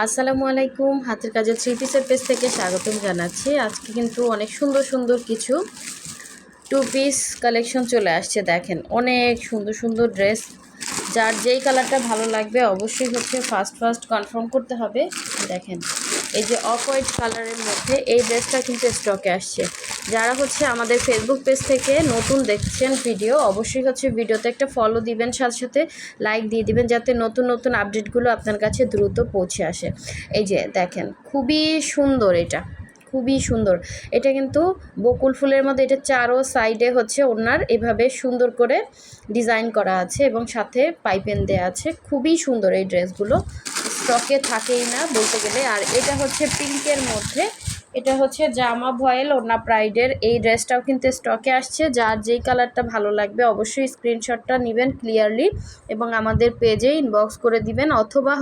আসসালামু আলাইকুম। হাতের কাজের থ্রি পিসের পেজ থেকে স্বাগতম জানাচ্ছি। আজকে কিন্তু অনেক সুন্দর সুন্দর কিছু টু পিস কালেকশন চলে আসছে। দেখেন অনেক সুন্দর সুন্দর ড্রেস, যার যেই কালারটা ভালো লাগবে অবশ্যই ফার্স্ট কনফার্ম করতে হবে। দেখেন এই যে অফ হোয়াইট কালারের মধ্যে এই ড্রেসটা কিন্তু স্টকে আসছে। যারা আমাদের ফেসবুক পেজ থেকে নতুন দেখছেন ভিডিও, অবশ্যই ভিডিওতে একটা ফলো দিবেন, সাথে সাথে লাইক দিয়ে দিবেন, যাতে নতুন নতুন আপডেটগুলো আপনার কাছে দ্রুত পৌঁছে আসে। এই যে দেখেন খুবই সুন্দর, এটা খুবই সুন্দর। এটা কিন্তু বকুল ফুলের মধ্যে, এটা চারো সাইডে ওনার এভাবে সুন্দর করে ডিজাইন করা আছে এবং সাথে পাইপেন দেওয়া আছে। খুবই সুন্দর এই ড্রেসগুলো, স্টকে থাকেই না বলতে গেলে। আর এটা পিঙ্কের মধ্যে, এটা জামা ভয়েল ওড়না প্রাইডের। এই ড্রেসটাও কিন্তু স্টকে আসছে। যার যেই কালারটা ভালো লাগবে অবশ্যই স্ক্রিনশটটা নেবেন ক্লিয়ারলি এবং আমাদের পেজে ইনবক্স করে দিবেন, অথবা